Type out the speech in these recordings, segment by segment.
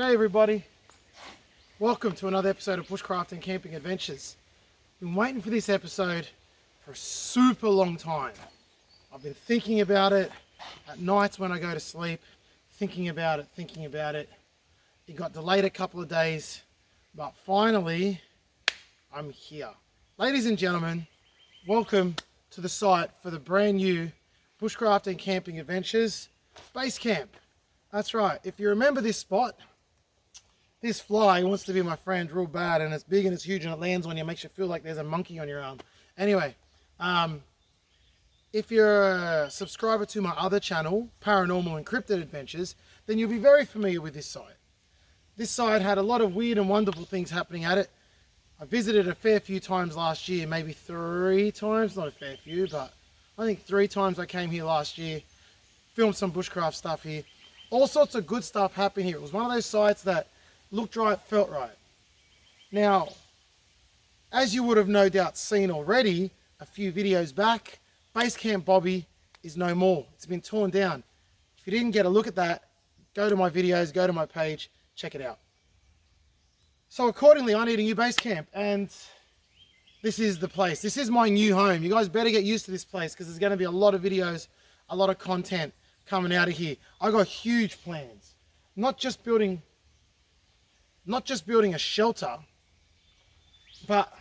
G'day everybody, welcome to another episode of Bushcraft and Camping Adventures. Been waiting for this episode for a super long time. I've been thinking about it at nights when I go to sleep, thinking about it. It got delayed a couple of days, but finally I'm here. Ladies and gentlemen, welcome to the site for the brand new Bushcraft and Camping Adventures base camp. That's right, if you remember this spot, this fly wants to be my friend real bad, and it's big and it's huge and it lands on you, makes you feel like there's a monkey on your arm. Anyway, if you're a subscriber to my other channel, Paranormal and Cryptid Adventures, then you'll be very familiar with this site. This site had a lot of weird and wonderful things happening at it. I visited a fair few times last year, maybe 3 times, not a fair few, but I think 3 times I came here last year, filmed some bushcraft stuff here. All sorts of good stuff happened here. It was one of those sites that looked right, felt right. Now, as you would have no doubt seen already a few videos back, Basecamp Bobby is no more. It's been torn down. If you didn't get a look at that, go to my videos, go to my page, check it out. So accordingly, I need a new base camp, and this is the place. This is my new home. You guys better get used to this place because there's going to be a lot of videos, a lot of content coming out of here. I got huge plans. Not just building a shelter, but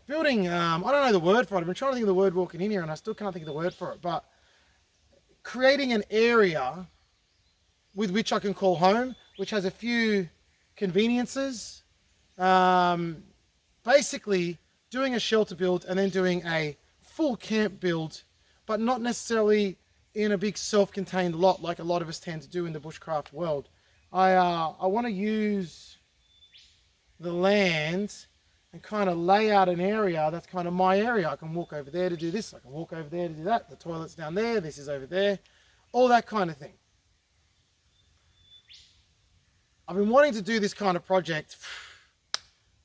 building, I don't know the word for it. I've been trying to think of the word walking in here and I still can't think of the word for it, but creating an area with which I can call home, which has a few conveniences. Basically doing a shelter build and then doing a full camp build, but not necessarily in a big self-contained lot like a lot of us tend to do in the bushcraft world. I want to use the land and kind of lay out an area that's kind of my area. I can walk over there to do this, I can walk over there to do that, the toilet's down there, this is over there, all that kind of thing. I've been wanting to do this kind of project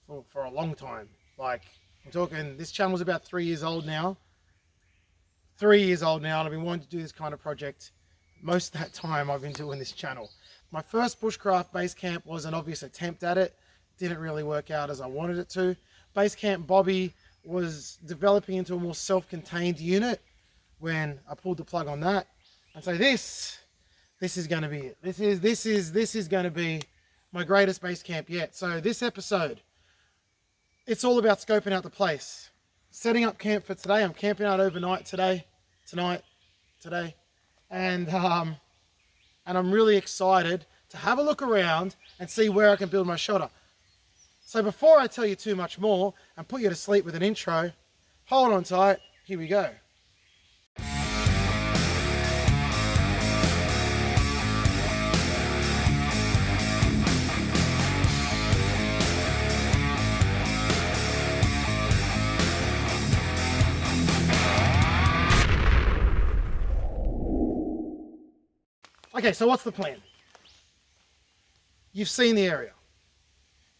for a long time. Like, I'm talking, this channel's about 3 years old now. 3 years old now, and I've been wanting to do this kind of project most of that time I've been doing this channel. My first bushcraft base camp was an obvious attempt at it. Didn't really work out as I wanted it to. Basecamp Bobby was developing into a more self-contained unit when I pulled the plug on that. And so this is going to be it. This is going to be my greatest base camp yet. So this episode, it's all about scoping out the place. Setting up camp for today. I'm camping out overnight today, and I'm really excited to have a look around and see where I can build my shelter. So before I tell you too much more and put you to sleep with an intro, hold on tight, here we go. Okay, so what's the plan? You've seen the area.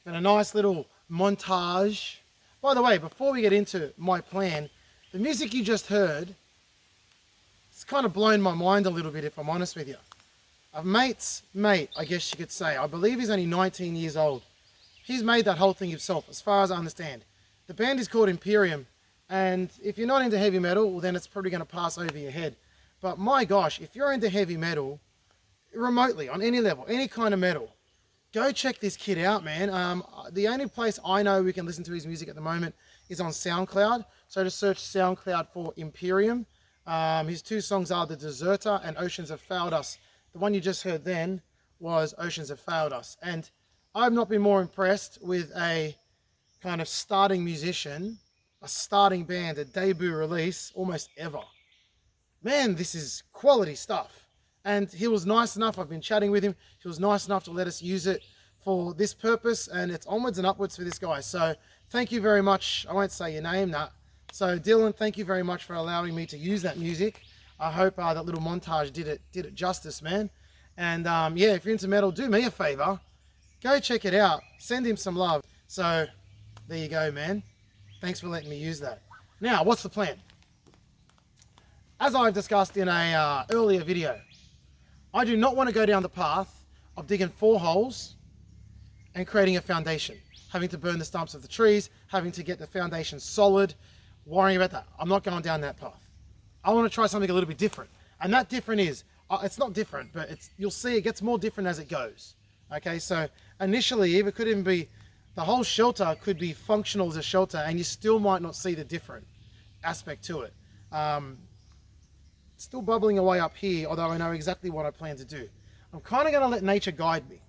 Got a nice little montage. By the way, before we get into my plan, the music you just heard, it's kind of blown my mind a little bit, if I'm honest with you. A mate's mate, I guess you could say. I believe he's only 19 years old. He's made that whole thing himself, as far as I understand. The band is called Imperium, and if you're not into heavy metal, well, then it's probably going to pass over your head. But my gosh, if you're into heavy metal, remotely, on any level, any kind of metal, go check this kid out, man. The only place I know we can listen to his music at the moment is on SoundCloud. So just search SoundCloud for Imperium. His 2 songs are The Deserter and Oceans Have Failed Us. The one you just heard then was Oceans Have Failed Us. And I've not been more impressed with a kind of starting musician, a starting band, a debut release, almost ever. Man, this is quality stuff. And he was nice enough, I've been chatting with him, he was nice enough to let us use it for this purpose, and it's onwards and upwards for this guy. So thank you very much. I won't say your name, nah. So Dylan, thank you very much for allowing me to use that music. I hope that little montage did it justice, man. And yeah, if you're into metal, do me a favor, go check it out, send him some love. So there you go, man. Thanks for letting me use that. Now, what's the plan? As I've discussed in a earlier video, I do not want to go down the path of digging 4 holes and creating a foundation, having to burn the stumps of the trees, having to get the foundation solid, worrying about that. I'm not going down that path. I want to try something a little bit different. And that different is, it's not different, but you'll see it gets more different as it goes. Okay, so initially, it could even be, the whole shelter could be functional as a shelter and you still might not see the different aspect to it. Still bubbling away up here, although I know exactly what I plan to do. I'm kind of going to let nature guide me.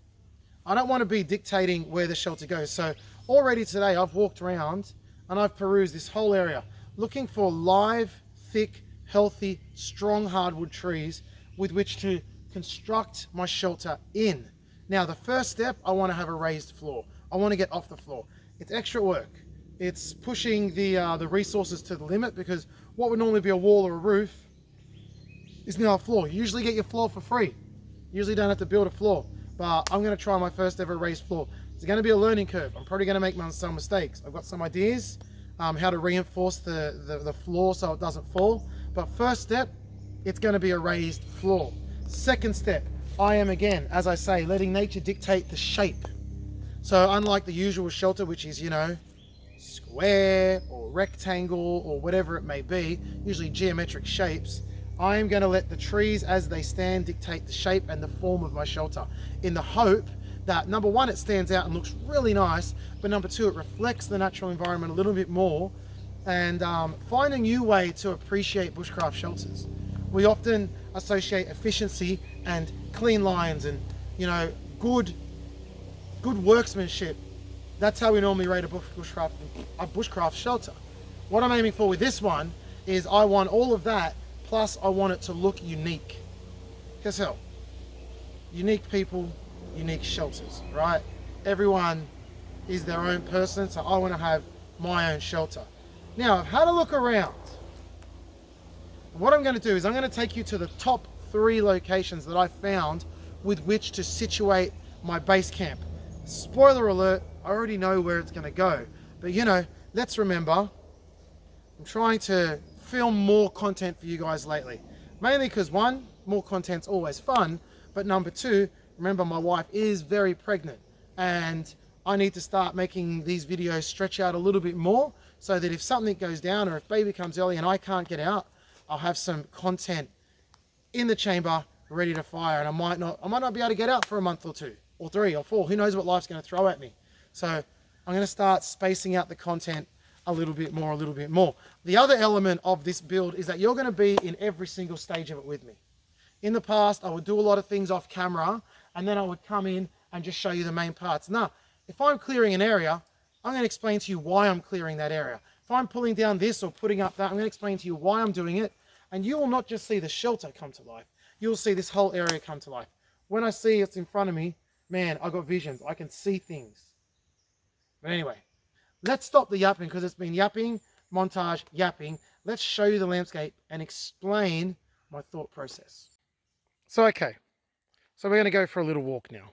I don't want to be dictating where the shelter goes. So already today I've walked around and I've perused this whole area looking for live, thick, healthy, strong hardwood trees with which to construct my shelter in. Now the first step, I want to have a raised floor. I want to get off the floor. It's extra work. It's pushing the resources to the limit, because what would normally be a wall or a roof is now a floor. You usually get your floor for free. You usually don't have to build a floor. But I'm going to try my first ever raised floor. It's going to be a learning curve. I'm probably going to make some mistakes. I've got some ideas how to reinforce the floor so it doesn't fall. But first step, it's going to be a raised floor. Second step, I am again, as I say, letting nature dictate the shape. So unlike the usual shelter, which is, you know, square or rectangle or whatever it may be, usually geometric shapes, I am going to let the trees as they stand dictate the shape and the form of my shelter, in the hope that, number one, it stands out and looks really nice, but number two, it reflects the natural environment a little bit more, and find a new way to appreciate bushcraft shelters. We often associate efficiency and clean lines and, you know, good workmanship. That's how we normally rate a bushcraft shelter. What I'm aiming for with this one is I want all of that, plus I want it to look unique. Because hell, unique people, unique shelters, right? Everyone is their own person, so I want to have my own shelter. Now, I've had a look around. What I'm going to do is I'm going to take you to the top 3 locations that I found with which to situate my base camp. Spoiler alert, I already know where it's going to go. But you know, let's remember, I'm trying to film more content for you guys lately. Mainly because, one, more content's always fun. But number two, remember, my wife is very pregnant. And I need to start making these videos stretch out a little bit more, so that if something goes down or if baby comes early and I can't get out, I'll have some content in the chamber ready to fire. And I might not be able to get out for a month or 2 or 3 or 4. Who knows what life's going to throw at me. So I'm going to start spacing out the content a little bit more. The other element of this build is that you're going to be in every single stage of it with me. In the past, I would do a lot of things off camera and then I would come in and just show you the main parts. Now, if I'm clearing an area, I'm going to explain to you why I'm clearing that area. If I'm pulling down this or putting up that, I'm going to explain to you why I'm doing it. And you will not just see the shelter come to life. You'll see this whole area come to life. When I see it's in front of me, man, I got visions. I can see things. But anyway, let's stop the yapping, because it's been yapping, montage, yapping. Let's show you the landscape and explain my thought process. So, okay. So we're going to go for a little walk now.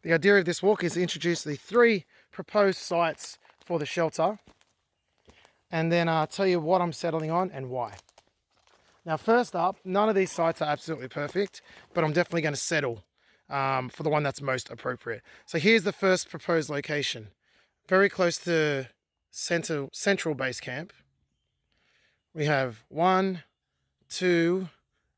The idea of this walk is to introduce the 3 proposed sites for the shelter, and then I'll tell you what I'm settling on and why. Now, first up, none of these sites are absolutely perfect, but I'm definitely going to settle for the one that's most appropriate. So here's the first proposed location, very close to central base camp. We have 1, 2,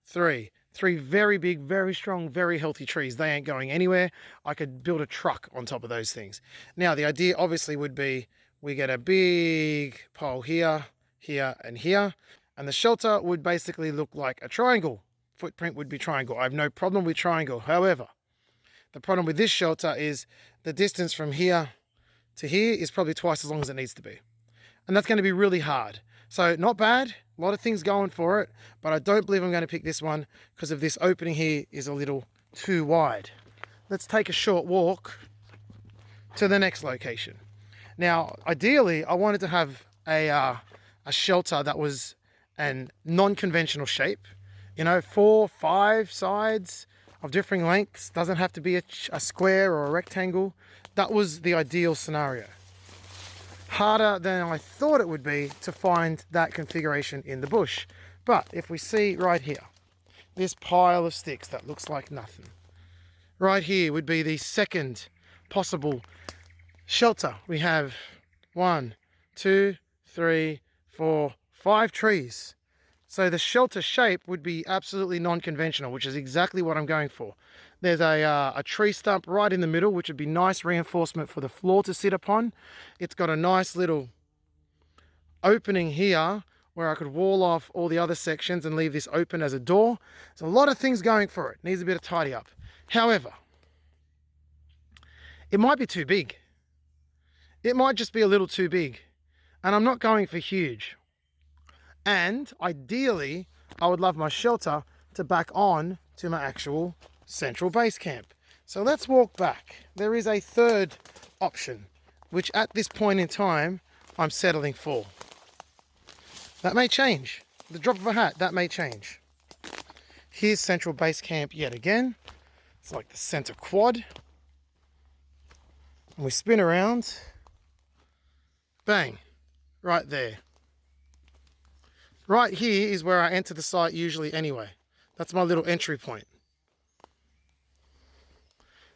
3. 3 very big, very strong, very healthy trees. They ain't going anywhere. I could build a truck on top of those things. Now, the idea obviously would be we get a big pole here, here, and here. And the shelter would basically look like a triangle. Footprint would be triangle. I have no problem with triangle. However, the problem with this shelter is the distance from here to here is probably twice as long as it needs to be. And that's going to be really hard. So not bad, a lot of things going for it, but I don't believe I'm going to pick this one because of this opening here is a little too wide. Let's take a short walk to the next location. Now, ideally, I wanted to have a shelter that was a non-conventional shape, you know, 4, 5 sides of differing lengths. Doesn't have to be a square or a rectangle. That was the ideal scenario. Harder than I thought it would be to find that configuration in the bush. But if we see right here, this pile of sticks that looks like nothing, Right here would be the second possible shelter. We have 1, 2, 3, 4, 5 trees. So the shelter shape would be absolutely non-conventional, which is exactly what I'm going for. There's a tree stump right in the middle, which would be nice reinforcement for the floor to sit upon. It's got a nice little opening here where I could wall off all the other sections and leave this open as a door. There's a lot of things going for it. Needs a bit of tidy up. However, it might be too big. It might just be a little too big. And I'm not going for huge. And ideally, I would love my shelter to back on to my actual central base camp. So let's walk back. There is a third option, which at this point in time, I'm settling for. That may change. The drop of a hat, that may change. Here's central base camp yet again. It's like the center quad. And we spin around. Bang, right there. Right here is where I enter the site usually anyway. That's my little entry point.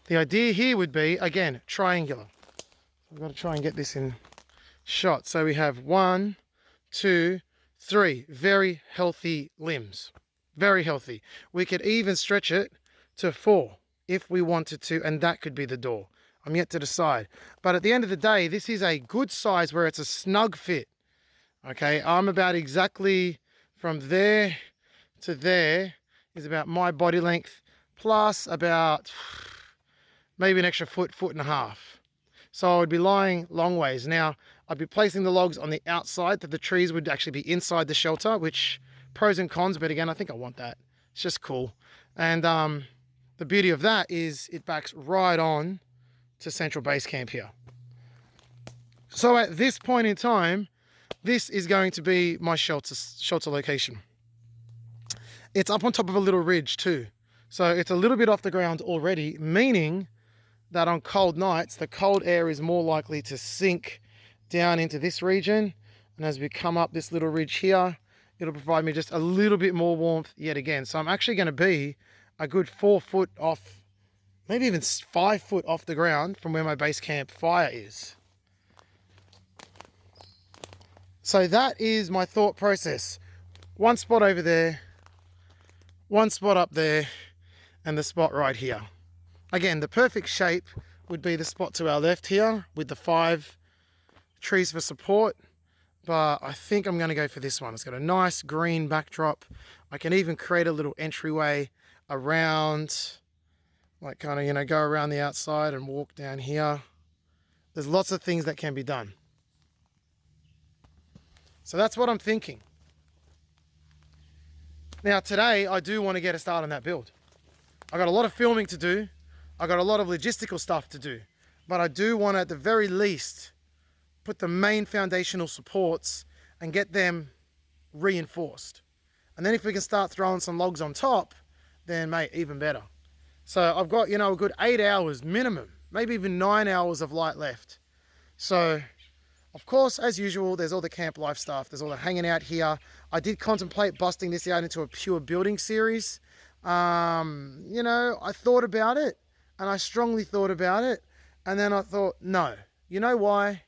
The idea here would be, again, triangular. I've got to try and get this in shot. So we have 1, 2, 3 very healthy limbs. Very healthy. We could even stretch it to 4 if we wanted to, and that could be the door. I'm yet to decide. But at the end of the day, this is a good size where it's a snug fit. Okay, I'm about exactly from there to there is about my body length plus about maybe an extra foot, foot and a half. So I would be lying long ways. Now, I'd be placing the logs on the outside that the trees would actually be inside the shelter, which pros and cons, but again, I think I want that. It's just cool. And the beauty of that is it backs right on to central base camp here. So at this point in time, this is going to be my shelter location. It's up on top of a little ridge too. So it's a little bit off the ground already, meaning that on cold nights, the cold air is more likely to sink down into this region. And as we come up this little ridge here, it'll provide me just a little bit more warmth yet again. So I'm actually going to be a good 4 foot off, maybe even 5 foot off the ground from where my base camp fire is. So that is my thought process. One spot over there, one spot up there, and the spot right here. Again, the perfect shape would be the spot to our left here with the 5 trees for support. But I think I'm going to go for this one. It's got a nice green backdrop. I can even create a little entryway around, like kind of, you know, go around the outside and walk down here. There's lots of things that can be done. So that's what I'm thinking. Now today, I do want to get a start on that build. I got a lot of filming to do. I got a lot of logistical stuff to do. But I do want to, at the very least, put the main foundational supports and get them reinforced. And then if we can start throwing some logs on top, then mate, even better. So I've got, you know, a good 8 hours minimum, maybe even 9 hours of light left. So of course, as usual, there's all the camp life stuff. There's all the hanging out here. I did contemplate busting this out into a pure building series. You know, I thought about it and I strongly thought about it. And then I thought, no. You know why?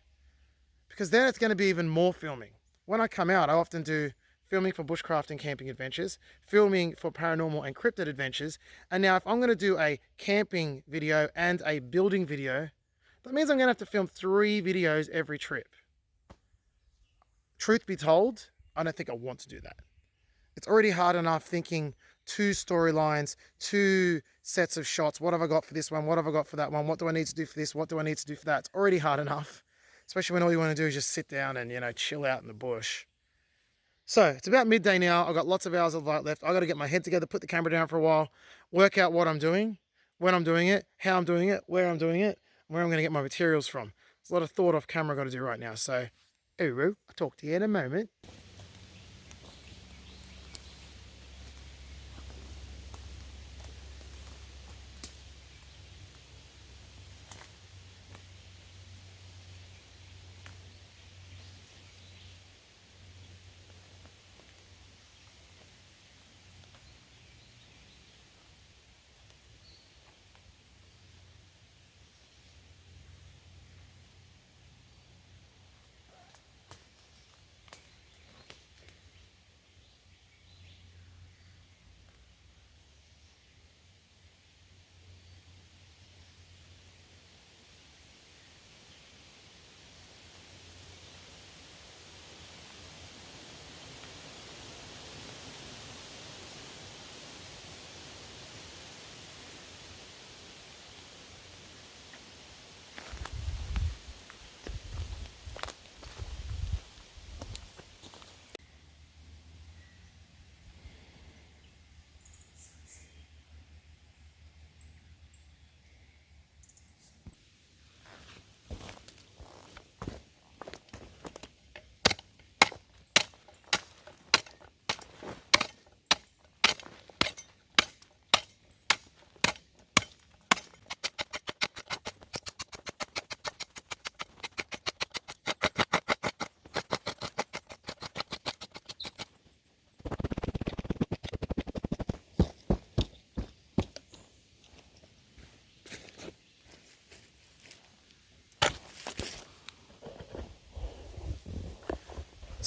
Because then it's going to be even more filming. When I come out, I often do filming for Bushcraft and camping adventures, filming for Paranormal and Cryptid adventures. And now if I'm going to do a camping video and a building video, that means I'm going to have to film 3 videos every trip. Truth be told, I don't think I want to do that. It's already hard enough thinking 2 storylines, 2 sets of shots. What have I got for this one? What have I got for that one? What do I need to do for this? What do I need to do for that? It's already hard enough, especially when all you want to do is just sit down and, you know, chill out in the bush. So it's about midday now. I've got lots of hours of light left. I've got to get my head together, put the camera down for a while, work out what I'm doing, when I'm doing it, how I'm doing it, where I'm doing it, where I'm going to get my materials from. There's a lot of thought off camera I've got to do right now. So, I'll talk to you in a moment.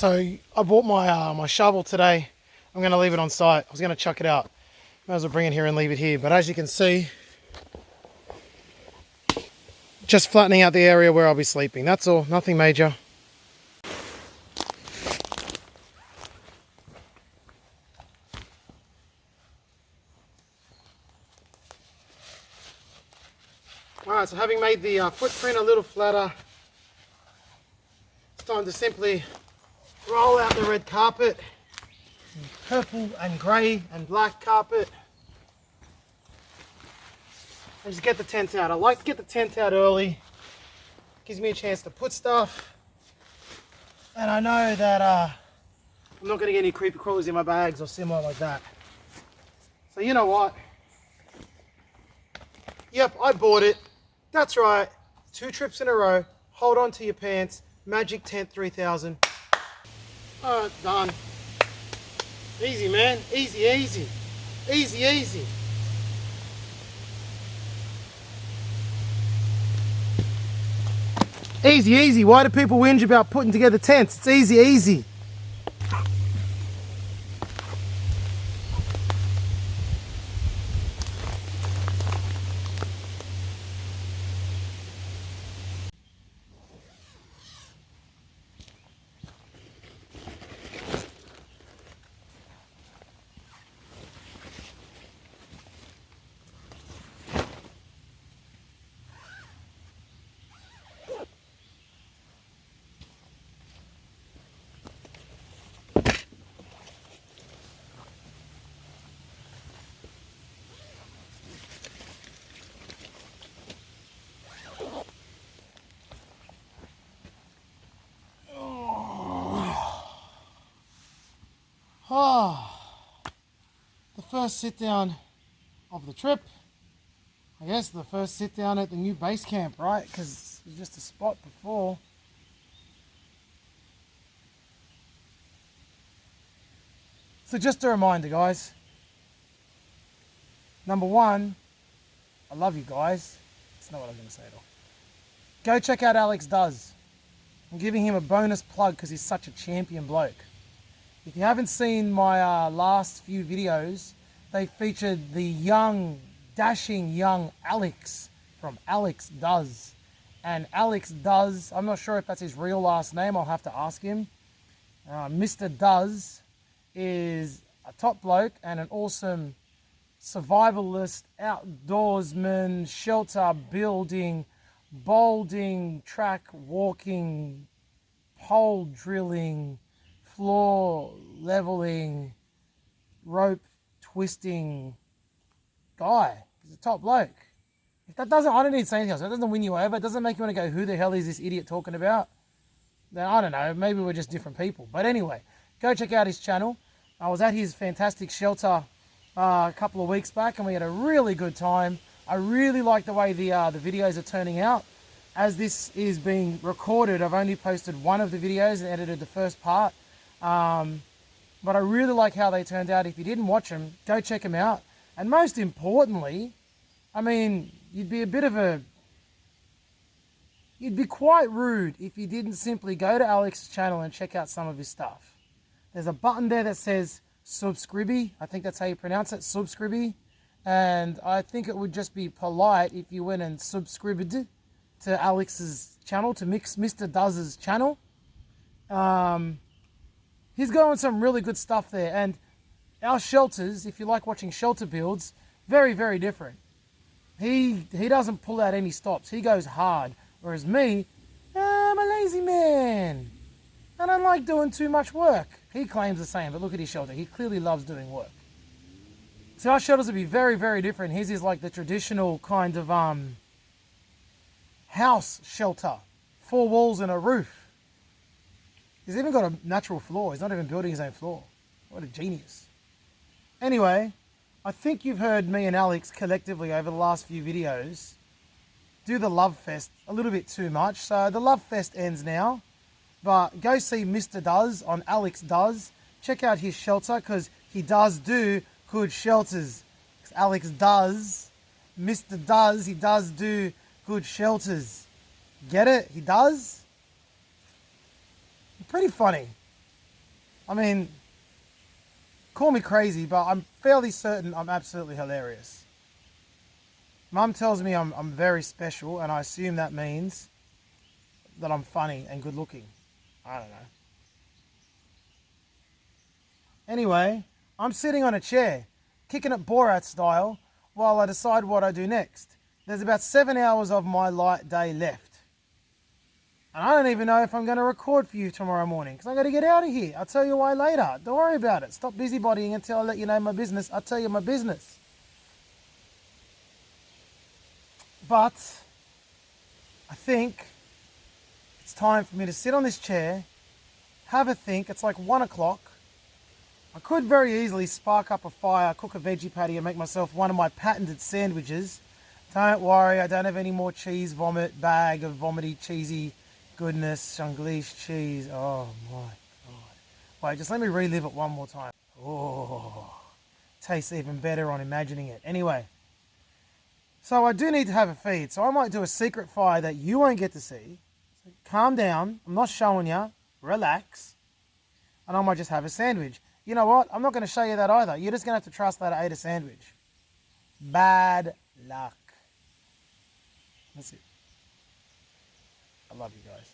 So I bought my my shovel today. I'm going to leave it on site. I was going to chuck it out. Might as well bring it here and leave it here. But as you can see, just flattening out the area where I'll be sleeping. That's all, nothing major. Alright, so having made the footprint a little flatter, it's time to simply roll out the red carpet, purple and grey and black carpet, and just get the tent out. I like to get the tent out early. Gives me a chance to put stuff, and I know that I'm not going to get any creepy crawlers in my bags or similar like that. So you know what? Yep, I bought it. That's right. 2 trips in a row. Hold on to your pants. Magic Tent 3000. Alright, done. Easy, man. Easy, easy. Easy, easy. Easy, easy. Why do people whinge about putting together tents? It's easy, easy. Oh, the first sit down of the trip. I guess the first sit down at the new base camp, right? Because it was just a spot before. So just a reminder, guys. Number one, I love you guys. That's not what I'm going to say at all. Go check out Alex Does. I'm giving him a bonus plug because he's such a champion bloke. If you haven't seen my last few videos, they featured the young, dashing young Alex from Alex Does. And Alex Does, I'm not sure if that's his real last name, I'll have to ask him. Mr. Does is a top bloke and an awesome survivalist, outdoorsman, shelter building, bouldering, track walking, pole drilling, floor leveling, rope twisting guy. He's a top bloke. If that doesn't, I don't need to say anything else. If that doesn't win you over, it doesn't make you want to go, who the hell is this idiot talking about? Then I don't know, maybe we're just different people. But anyway, go check out his channel. I was at his fantastic shelter a couple of weeks back and we had a really good time. I really like the way the videos are turning out. As this is being recorded, I've only posted one of the videos and edited the first part. But I really like how they turned out. If you didn't watch them, go check them out. And most importantly, I mean, you'd be quite rude if you didn't simply go to Alex's channel and check out some of his stuff. There's a button there that says subscribe. I think that's how you pronounce it, subscribe. And I think it would just be polite if you went and subscribed to Alex's channel, to Mr. Does's channel. He's going some really good stuff there. And our shelters, if you like watching shelter builds, very, very different. He doesn't pull out any stops. He goes hard. Whereas me, I'm a lazy man. I don't like doing too much work. He claims the same, but look at his shelter. He clearly loves doing work. So our shelters would be very, very different. His is like the traditional kind of house shelter. 4 walls and a roof. He's even got a natural floor. He's not even building his own floor. What a genius. Anyway, I think you've heard me and Alex collectively over the last few videos do the Love Fest a little bit too much. So the Love Fest ends now. But go see Mr. Does on Alex Does. Check out his shelter because he does do good shelters. Alex Does. Mr. Does, he does do good shelters. Get it? He does? Pretty funny. I mean, call me crazy, but I'm fairly certain I'm absolutely hilarious. Mum tells me I'm very special, and I assume that means that I'm funny and good looking. I don't know. Anyway, I'm sitting on a chair, kicking it Borat style, while I decide what I do next. There's about 7 hours of my light day left. And I don't even know if I'm going to record for you tomorrow morning, because I'm going to get out of here. I'll tell you why later. Don't worry about it. Stop busybodying until I let you know my business. I'll tell you my business. But I think it's time for me to sit on this chair, have a think. It's like 1 o'clock. I could very easily spark up a fire, cook a veggie patty, and make myself one of my patented sandwiches. Don't worry, I don't have any more cheese vomit, bag of vomity, cheesy goodness, Shanglish cheese. Oh my God. Wait, just let me relive it one more time. Oh, tastes even better on imagining it. Anyway, so I do need to have a feed, so I might do a secret fire that you won't get to see. So calm down, I'm not showing you, relax, and I might just have a sandwich. You know what? I'm not going to show you that either. You're just going to have to trust that I ate a sandwich. Bad luck. That's it. I love you guys.